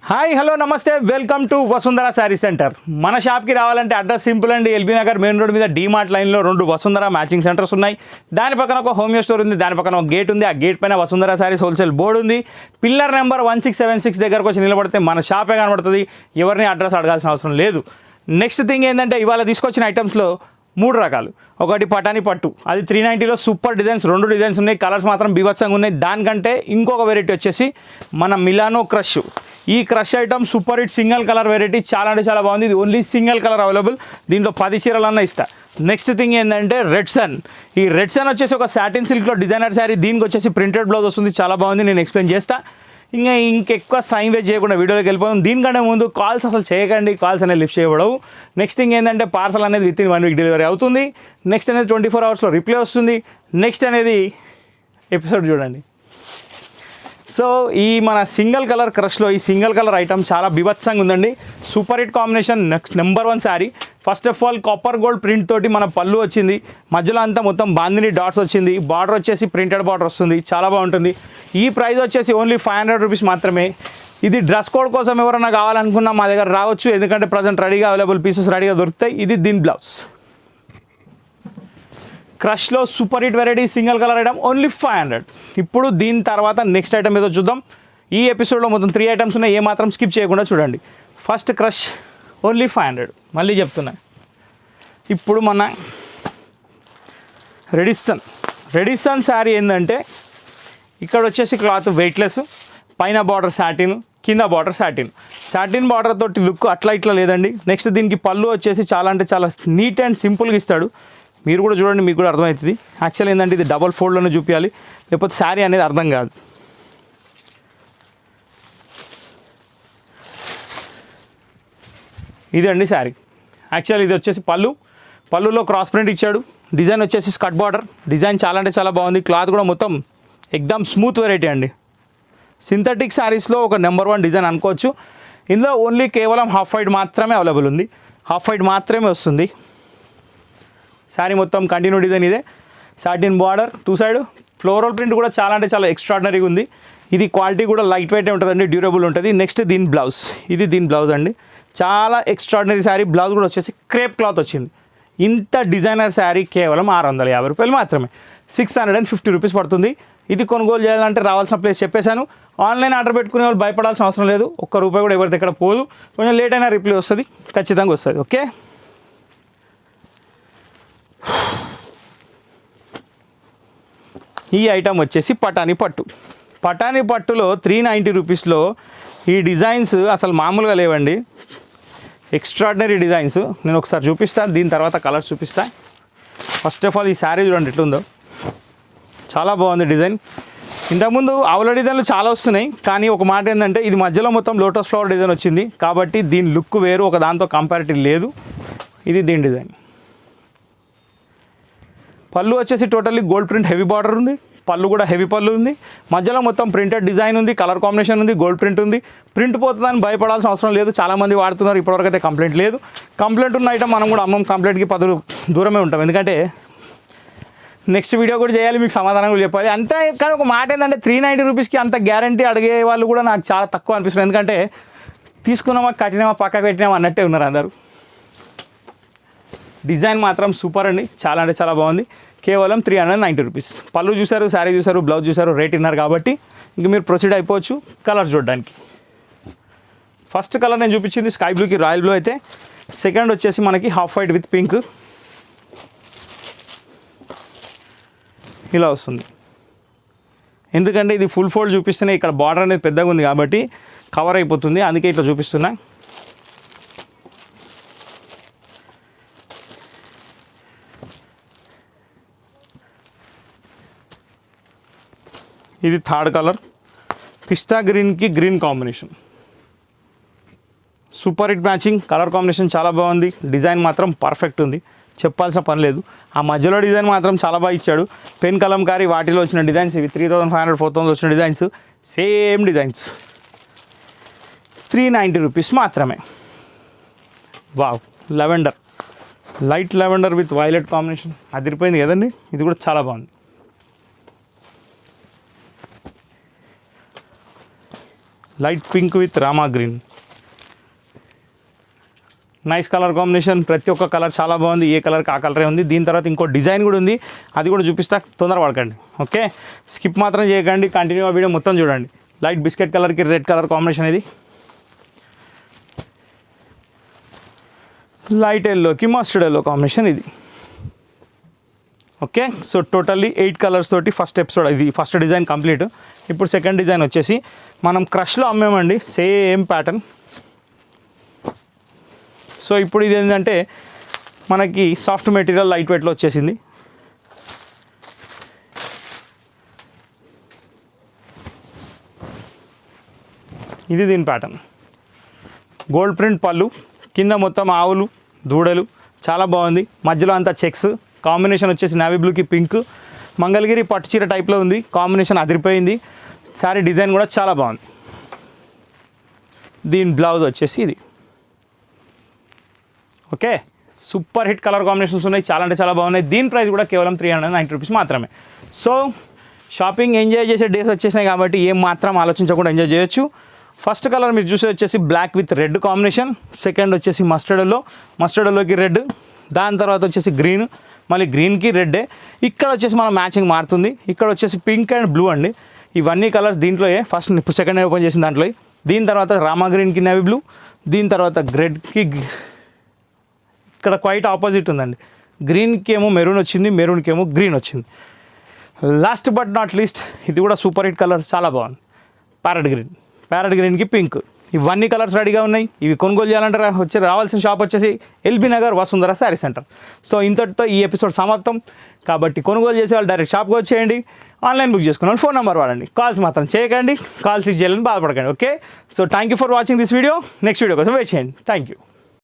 Hi hello నమస్తే welcome to Vasundhara sari centre. మన షాప్కి రావాలంటే అడ్రస్ సింపుల్ అండి. ఎల్బీ నగర్ మెయిన్ రోడ్ మీద డీమార్ట్ లైన్లో 2 వసుంధర మ్యాచింగ్ సెంటర్స్ ఉన్నాయి. దాని పక్కన ఒక హోమియో స్టోర్ ఉంది, దాని పక్కన ఒక గేట్ ఉంది. ఆ గేట్ పైన వసుంధర శారీస్ హోల్సేల్ బోర్డు ఉంది. పిల్లర్ నెంబర్ 1676 దగ్గరకు వచ్చి నిలబడితే మన షాపే కనబడుతుంది. ఎవరిని అడ్రస్ అడగాల్సిన అవసరం లేదు. నెక్స్ట్ థింగ్ ఏంటంటే ఇవాళ తీసుకొచ్చిన ఐటమ్స్లో 3 రకాలు. ఒకటి పటానీ పట్టు, అది 390లో సూపర్ డిజైన్స్, 2 డిజైన్స్ ఉన్నాయి. కలర్స్ మాత్రం బీభత్సంగా ఉన్నాయి. దానికంటే ఇంకొక వెరైటీ వచ్చేసి మన మిలానో క్రష్. ఈ crush item super hit single colour variety, చాలా అంటే చాలా బాగుంది. ఇది ఓన్లీ సింగిల్ కలర్ అవైలబుల్. దీంట్లో 10 చీరలన్నా ఇస్తా. నెక్స్ట్ థింగ్ ఏంటంటే రెడ్ సన్. ఈ రెడ్ సన్ వచ్చేసి ఒక సాటిన్ సిల్క్లో డిజైనర్ శారీ. దీనికి వచ్చేసి ప్రింటెడ్ బ్లౌజ్ వస్తుంది, చాలా బాగుంది. నేను ఎక్స్ప్లెయిన్ చేస్తా. ఇంకెక్కువ టైం వేస్ట్ చేయకుండా వీడియోలోకి వెళ్ళిపోతాం. దీనికంటే ముందు కాల్స్ అసలు చేయకండి, కాల్స్ అనేది లిఫ్ట్ చేయబడవు. నెక్స్ట్ థింగ్ ఏంటంటే పార్సల్ అనేది వితిన్ 1 వీక్ డెలివరీ అవుతుంది. నెక్స్ట్ అనేది 24 అవర్స్లో రిప్లై వస్తుంది. నెక్స్ట్ అనేది ఎపిసోడ్ చూడండి. సో ఈ మన సింగిల్ కలర్ క్రష్లో ఈ సింగిల్ కలర్ ఐటమ్ చాలా బీభత్సంగా ఉందండి. Super hit combination. Next number 1 sari. First of all copper gold print తోటి మన పళ్ళు వచ్చింది. మధ్యలో అంతా మొత్తం బాందిని డాట్స్ వచ్చింది. బార్డర్ వచ్చేసి ప్రింటెడ్ బార్డర్ వస్తుంది, చాలా బాగుంటుంది. ఈ ప్రైస్ వచ్చేసి ఓన్లీ 500 రూపీస్ మాత్రమే. ఇది డ్రెస్ కోడ్ కోసం ఎవరైనా కావాలనుకున్నా మా దగ్గర రావచ్చు, ఎందుకంటే ప్రజెంట్ రెడీగా అవైలబుల్ పీసెస్ రెడీగా దొరుకుతాయి. ఇది దీని బ్లౌజ్. క్రష్లో super hit variety single colour item only 500. ఇప్పుడు దీని తర్వాత నెక్స్ట్ ఐటమ్ ఏదో చూద్దాం. ఈ ఎపిసోడ్లో మొత్తం 3 ఐటమ్స్ ఉన్నాయి, ఏ మాత్రం స్కిప్ చేయకుండా చూడండి. First crush only 500. మళ్ళీ చెప్తున్నా. ఇప్పుడు మన రెడిసన్ శారీ ఏంటంటే ఇక్కడ వచ్చేసి క్లాత్ వెయిట్లెస్, పైన బార్డర్ సాటిన్, కింద బార్డర్ సాటిన్ బార్డర్ తోటి లుక్ అట్లా ఇట్లా లేదండి. నెక్స్ట్ దీనికి పళ్ళు వచ్చేసి చాలా అంటే చాలా నీట్ అండ్ సింపుల్గా ఇస్తాడు. మీరు కూడా చూడండి, మీకు కూడా అర్థమవుతుంది. యాక్చువల్ ఏంటంటే ఇది డబల్ ఫోల్డ్లోనే చూపించాలి, లేకపోతే శారీ అనేది అర్థం కాదు. ఇది అండి శారీ. యాక్చువల్ ఇది వచ్చేసి పళ్ళులో క్రాస్ ప్రింట్ ఇచ్చాడు. డిజైన్ వచ్చేసి స్కర్ట్ బార్డర్. డిజైన్ చాలా అంటే చాలా బాగుంది. క్లాత్ కూడా మొత్తం ఎక్దమ్ స్మూత్ వెరైటీ అండి. సింథటిక్ శారీస్లో ఒక నెంబర్ 1 డిజైన్ అనుకోవచ్చు. ఇందులో ఓన్లీ కేవలం హాఫ్ వైట్ మాత్రమే అవైలబుల్ ఉంది. హాఫ్ వైట్ మాత్రమే వస్తుంది. శారీ మొత్తం కంటిన్యూ డిజైన్ ఇదే. Satin border, 2 side floral print కూడా చాలా అంటే చాలా ఎక్స్ట్రాడినరీగా ఉంది. ఇది క్వాలిటీ కూడా లైట్ వెయిట్ ఉంటుందండి, డ్యూరబుల్ ఉంటుంది. నెక్స్ట్ దీని బ్లౌజ్. ఇది దీని బ్లౌజ్ అండి. చాలా ఎక్స్ట్రాడినరీ శారీ. బ్లౌజ్ కూడా వచ్చేసి క్రేప్ క్లాత్ వచ్చింది. ఇంత డిజైనర్ శారీ కేవలం 650 రూపాయలు మాత్రమే. 650 రూపీస్ పడుతుంది. ఇది కొనుగోలు చేయాలంటే రావాల్సిన ప్లేస్ చెప్పేశాను. ఆన్లైన్ ఆర్డర్ పెట్టుకునే వాళ్ళు భయపడాల్సిన అవసరం లేదు. ₹1 కూడా ఎవరి దగ్గర పోదు. కొంచెం లేట్ అయినా రిప్లై వస్తుంది, ఖచ్చితంగా వస్తుంది. ఓకే, ఈ ఐటమ్ వచ్చేసి పటానీ పట్టులో 390 రూపీస్లో ఈ డిజైన్స్ అసలు మామూలుగా లేవండి. Extraordinary designs. నేను ఒకసారి చూపిస్తాను, దీని తర్వాత కలర్స్ చూపిస్తాను. ఫస్ట్ ఆఫ్ ఆల్ ఈ శారీ చూడండి ఎట్లుందో, చాలా బాగుంది డిజైన్. ఇంతకుముందు ఆవుల డిజైన్లు చాలా వస్తున్నాయి, కానీ ఒక మాట ఏంటంటే ఇది మధ్యలో మొత్తం లోటస్ ఫ్లవర్ డిజైన్ వచ్చింది కాబట్టి దీని లుక్ వేరు, ఒక దాంతో కంపారిటివ్ లేదు. ఇది దీని డిజైన్. పళ్ళు వచ్చేసి totally gold print heavy border ఉంది. పళ్ళు కూడా హెవీ పళ్ళు ఉంది. మధ్యలో మొత్తం ప్రింటెడ్ డిజైన్ ఉంది, కలర్ కాంబినేషన్ ఉంది, గోల్డ్ ప్రింట్ ఉంది. ప్రింట్ పోతుందని భయపడాల్సిన అవసరం లేదు. చాలామంది వాడుతున్నారు, ఇప్పటివరకు అయితే కంప్లైంట్ లేదు. కంప్లైంట్ ఉన్న ఐటమ్ మనం కూడా అమ్మం, కంప్లైంట్కి 10 దూరమే ఉంటాం. ఎందుకంటే నెక్స్ట్ వీడియో కూడా చేయాలి, మీకు సమాధానం కూడా చెప్పాలి అంతే. కానీ ఒక మాట ఏంటంటే 390 రూపీస్కి అంత గ్యారంటీ అడిగే వాళ్ళు కూడా నాకు చాలా తక్కువ అనిపిస్తుంది. ఎందుకంటే తీసుకున్నామా, కట్టినామా, పక్కకు పెట్టినామా అన్నట్టే ఉన్నారు అందరూ. డిజైన్ మాత్రం సూపర్ అండి, చాలా అంటే చాలా బాగుంది. కేవలం 390 రూపీస్. పళ్ళు చూసారు, శారీ చూసారు, బ్లౌజ్ చూసారు, రేట్ ఇన్నారు కాబట్టి ఇంక మీరు ప్రొసీడ్ అయిపోవచ్చు కలర్ చూడడానికి. ఫస్ట్ కలర్ నేను చూపించింది స్కై బ్లూకి రాయల్ బ్లూ అయితే, సెకండ్ వచ్చేసి మనకి హాఫ్ వైట్ విత్ పింక్ ఇలా వస్తుంది. ఎందుకంటే ఇది ఫుల్ ఫోల్డ్ చూపిస్తేనే ఇక్కడ బార్డర్ అనేది పెద్దగా ఉంది కాబట్టి కవర్ అయిపోతుంది, అందుకే ఇట్లా చూపిస్తున్నా. ఇది థర్డ్ కలర్. పిస్తా గ్రీన్కి green combination, super hit matching. Colour combination చాలా బాగుంది. డిజైన్ మాత్రం పర్ఫెక్ట్ ఉంది, చెప్పాల్సిన పని లేదు. ఆ మధ్యలో డిజైన్ మాత్రం చాలా బాగా ఇచ్చాడు. పెన్ కలంకారీ వాటిలో వచ్చిన డిజైన్స్ ఇవి. 3500, 4000 వచ్చిన డిజైన్స్, సేమ్ డిజైన్స్. 390 రూపీస్ మాత్రమే. Wow, lavender, light lavender with violet combination అదిరిపోయింది కదండి. ఇది కూడా చాలా బాగుంది. Light pink with Rama green. Nice colour combination, ప్రతి ఒక్క కలర్ చాలా బాగుంది. ఏ కలర్కి ఆ కలరే ఉంది. దీని తర్వాత ఇంకో డిజైన్ కూడా ఉంది, అది కూడా చూపిస్తా, తొందర పడకండి. ఓకే, స్కిప్ మాత్రం చేయకండి, కంటిన్యూగా వీడియో మొత్తం చూడండి. లైట్ బిస్కెట్ కలర్కి రెడ్ కలర్ కాంబినేషన్ ఇది. లైట్ ఎల్లోకి మస్టర్డ్ ఎల్లో కాంబినేషన్ ఇది. ఓకే, సో టోటల్లీ 8 కలర్స్ తోటి ఫస్ట్ ఎపిసోడ్ ఇది. First design complete. ఇప్పుడు సెకండ్ డిజైన్ వచ్చేసి మనం క్రష్లో అమ్మామండి, సేమ్ ప్యాటర్న్. సో ఇప్పుడు ఇది ఏంటంటే మనకి సాఫ్ట్ మెటీరియల్ లైట్ వెయిట్లో వచ్చేసింది. ఇది దీని ప్యాటర్న్. గోల్డ్ ప్రింట్ పళ్ళు, కింద మొత్తం ఆవులు దూడలు, చాలా బాగుంది. మధ్యలో అంతా చెక్స్, కాంబినేషన్ వచ్చేసి నావీ బ్లూకి పింక్, మంగళగిరి పట్టు చీర టైప్లో ఉంది. కాంబినేషన్ అదిరిపోయింది. శారీ డిజైన్ కూడా చాలా బాగుంది. దీని బ్లౌజ్ వచ్చేసి ఇది. Okay, super hit colour combinations ఉన్నాయి, చాలా అంటే చాలా బాగున్నాయి. దీని ప్రైస్ కూడా కేవలం 390 రూపీస్ మాత్రమే. సో షాపింగ్ ఎంజాయ్ చేసే డేస్ వచ్చేసినాయి కాబట్టి ఏం మాత్రం ఆలోచించకుండా ఎంజాయ్ చేయొచ్చు. ఫస్ట్ కలర్ మీరు చూసే వచ్చేసి black with red combination. Second వచ్చేసి మస్టర్డ్ ఎల్లోకి రెడ్. దాని తర్వాత వచ్చేసి గ్రీన్, మళ్ళీ గ్రీన్కి రెడ్డే. ఇక్కడ వచ్చేసి మన మ్యాచింగ్ మారుతుంది. ఇక్కడ వచ్చేసి పింక్ అండ్ బ్లూ అండి. ఇవన్నీ కలర్స్ దీంట్లో ఫస్ట్ ఇప్పుడు సెకండ్ ఓపెన్ చేసిన దాంట్లో. దీని తర్వాత రామా గ్రీన్కి నేవీ బ్లూ. దీని తర్వాత రెడ్కి ఇక్కడ క్వైట్ ఆపోజిట్ ఉందండి. గ్రీన్కి ఏమో మెరూన్ వచ్చింది, మెరూన్కి ఏమో గ్రీన్ వచ్చింది. లాస్ట్ బట్ నాట్ లీస్ట్ ఇది కూడా సూపర్ హిట్ కలర్, చాలా బాగుంది. ప్యారెట్ గ్రీన్కి పింక్. ఇవన్నీ కలర్స్ రెడీగా ఉన్నాయి. ఇవి కొనుగోలు చేయాలంటే రావాల్సిన షాప్ వచ్చేసి LB Nagar Vasundhara sari centre. So ఇంతటితో ఈ ఎపిసోడ్ సమాప్తం. కాబట్టి కొనుగోలు చేసే వాళ్ళు డైరెక్ట్ షాప్కి వచ్చేయండి. ఆన్లైన్ బుక్ చేసుకున్న వాళ్ళు ఫోన్ నెంబర్ వాడండి. కాల్స్ మాత్రం చేయకండి, కాల్స్ చేయాలని బాధపడకండి. Okay, so thank you for watching this video. Next video కోసం వెయిట్ చేయండి. Thank you.